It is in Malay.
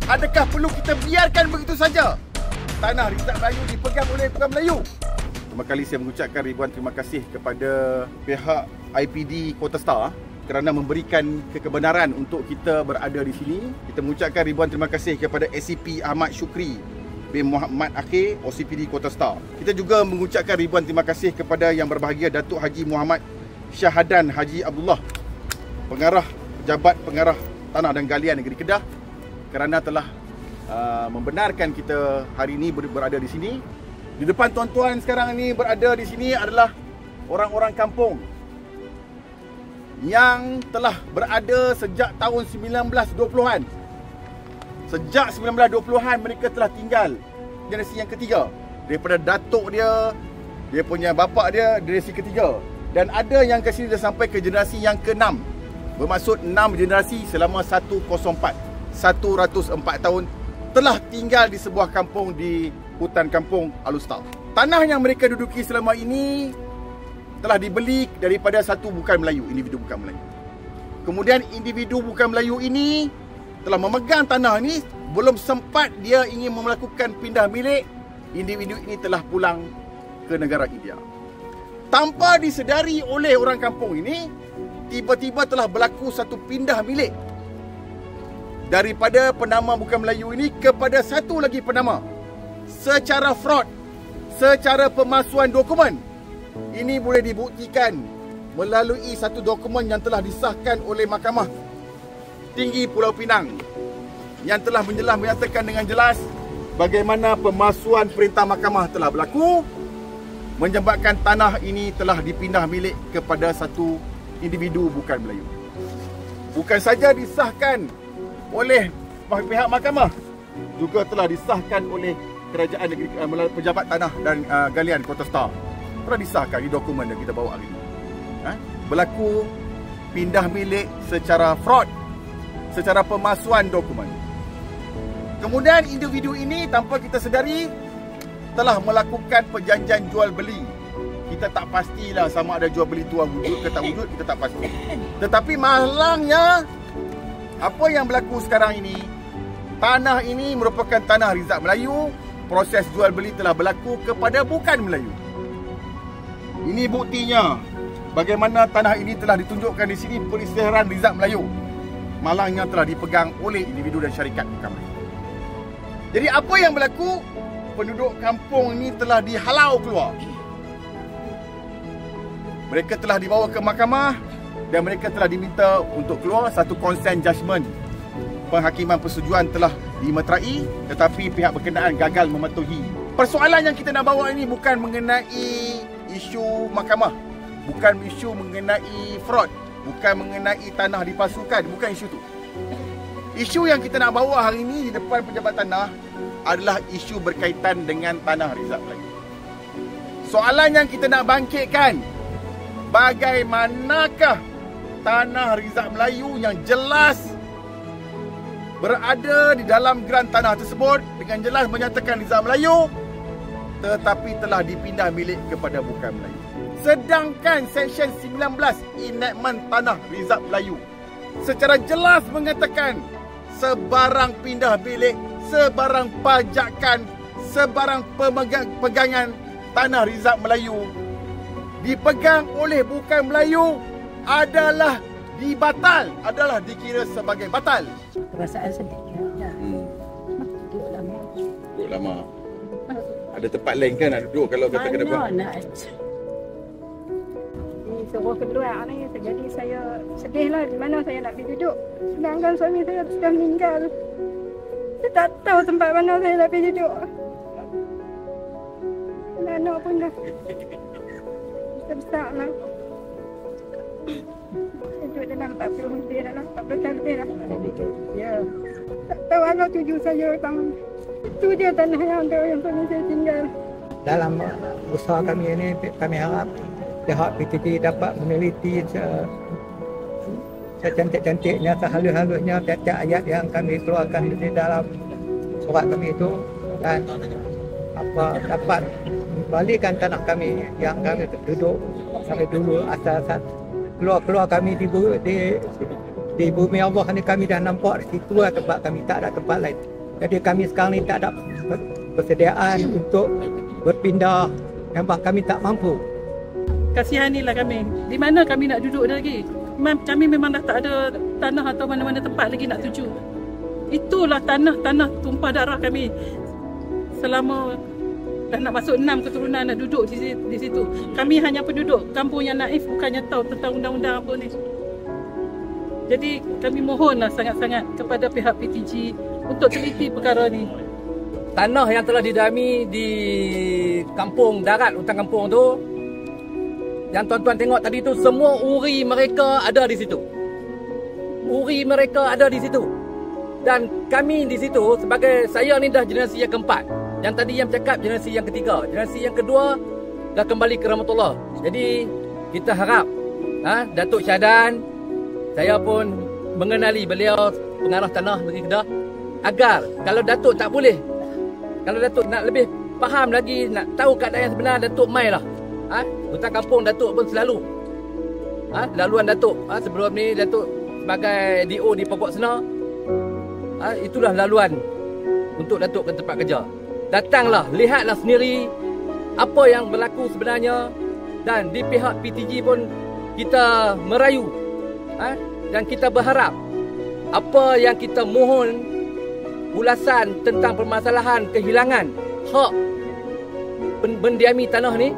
Adakah perlu kita biarkan begitu saja tanah Rizal Melayu dipegang oleh orang Melayu? Pertama kali saya mengucapkan ribuan terima kasih kepada pihak IPD Kota Star kerana memberikan kebenaran untuk kita berada di sini. Kita mengucapkan ribuan terima kasih kepada SCP Ahmad Syukri bin Muhammad Akhir, OCPD Kota Star. Kita juga mengucapkan ribuan terima kasih kepada yang berbahagia Datuk Haji Muhammad Syahadan Haji Abdullah, Pejabat Pengarah Tanah dan Galian Negeri Kedah, kerana telah membenarkan kita hari ini berada di sini. Di depan tuan-tuan sekarang ini berada di sini adalah orang-orang kampung yang telah berada sejak tahun 1920-an. Sejak 1920-an mereka telah tinggal generasi yang ketiga. Daripada datuk dia punya bapa dia generasi ketiga. Dan ada yang ke sini dah sampai ke generasi yang ke-6. Bermaksud 6 generasi selama 104 tahun telah tinggal di sebuah kampung di hutan kampung Alustar. Tanah yang mereka duduki selama ini telah dibeli daripada satu bukan Melayu, individu bukan Melayu. Kemudian individu bukan Melayu ini telah memegang tanah ini, belum sempat dia ingin melakukan pindah milik, individu ini telah pulang ke negara India. Tanpa disedari oleh orang kampung ini, tiba-tiba telah berlaku satu pindah milik daripada penama bukan Melayu ini kepada satu lagi penama secara fraud, secara pemalsuan dokumen. Ini boleh dibuktikan melalui satu dokumen yang telah disahkan oleh Mahkamah Tinggi Pulau Pinang yang telah menyatakan dengan jelas bagaimana pemalsuan perintah mahkamah telah berlaku, menyebabkan tanah ini telah dipindah milik kepada satu individu bukan Melayu. Bukan saja disahkan oleh pihak mahkamah, juga telah disahkan oleh kerajaan negeri, pejabat tanah dan galian Kota Star. Telah disahkan di dokumen yang kita bawa hari ini. Berlaku pindah milik secara fraud, secara pemalsuan dokumen. Kemudian individu ini tanpa kita sedari telah melakukan perjanjian jual beli. Kita tak pastilah sama ada jual beli itu wujud ke tak wujud, kita tak pasti. Tetapi malangnya apa yang berlaku sekarang ini, tanah ini merupakan tanah Rizal Melayu. Proses jual beli telah berlaku kepada bukan Melayu. Ini buktinya bagaimana tanah ini telah ditunjukkan di sini peristiharaan Rizal Melayu. Malangnya telah dipegang oleh individu dan syarikat bukan Melayu. Jadi apa yang berlaku? Penduduk kampung ini telah dihalau keluar. Mereka telah dibawa ke mahkamah dan mereka telah diminta untuk keluar. Satu consent judgment penghakiman persetujuan telah dimeterai, tetapi pihak berkenaan gagal mematuhi. Persoalan yang kita nak bawa ini bukan mengenai isu mahkamah, bukan isu mengenai fraud, bukan mengenai tanah dipalsukan, bukan isu itu. Isu yang kita nak bawa hari ini di depan pejabat tanah adalah isu berkaitan dengan tanah Rizal Melayu. Soalan yang kita nak bangkitkan, bagaimanakah tanah Rizal Melayu yang jelas berada di dalam geran tanah tersebut dengan jelas menyatakan Rizal Melayu, tetapi telah dipindah milik kepada bukan Melayu. Sedangkan Seksyen 19 Enactment Tanah Rizal Melayu secara jelas mengatakan sebarang pindah milik, sebarang pajakan, sebarang pegangan tanah Rizal Melayu dipegang oleh bukan Melayu adalah dibatal, adalah dikira sebagai batal. Perasaan sedih. Duduk lama. Duduk lama. Ada tempat lain kan nak duduk kalau kata ke depan? Mana nak. Ini sebuah kedua ni, jadi saya sedihlah di mana saya nak pergi duduk. Sedangkan suami saya sudah meninggal. Saya tak tahu tempat mana saya nak pergi duduk. Anak pun dah besar lah. Duduk dalam 40 lebih dah lah, 40 lebih dah. Ya. Tak tahu Allah tuju saya bang. Itu dia tanah yang untuk yang suami saya tinggal. Dalam usaha kami ini, kami harap pihak PTT dapat meneliti secantik-cantiknya, sehalus-halusnya tiap-tiap ayat yang kami keluarkan di dalam surat kami itu, dan dapat balikan tanah kami yang kami duduk sampai dulu asal keluar kami di bumi Allah ni. Kami dah nampak di situ tempat kami, tak ada tempat lain. Jadi kami sekarang ni tak ada persediaan untuk berpindah, memang kami tak mampu. Kasihanilah kami. Di mana kami nak duduk lagi? Kami memang dah tak ada tanah atau mana-mana tempat lagi nak tuju. Itulah tanah tumpah darah kami. Selama dah nak masuk 6 keturunan nak duduk di situ. Kami hanya penduduk kampung yang naif, bukannya tahu tentang undang-undang apa ni. Jadi kami mohonlah sangat-sangat kepada pihak PTG untuk teliti perkara ni. Tanah yang telah didami di kampung darat hutan kampung tu, yang tuan-tuan tengok tadi tu, semua uri mereka ada di situ. Uri mereka ada di situ. Dan kami di situ, sebagai saya ni dah generasi yang keempat. Yang tadi yang cakap generasi yang ketiga. Generasi yang kedua dah kembali ke rahmatullah. Jadi kita harap Datuk Syahadan, saya pun mengenali beliau pengarah tanah Negeri Kedah, agar kalau Datuk tak boleh, kalau Datuk nak lebih faham lagi, nak tahu keadaan yang sebenar, Datuk mailah. Hutan kampung Datuk pun selalu. Laluan Datuk sebelum ni, Datuk sebagai DO di Pokok Sena, itulah laluan untuk Datuk ke tempat kerja. Datanglah, lihatlah sendiri apa yang berlaku sebenarnya. Dan di pihak PTG pun kita merayu, dan kita berharap apa yang kita mohon ulasan tentang permasalahan kehilangan hak mendiami tanah ni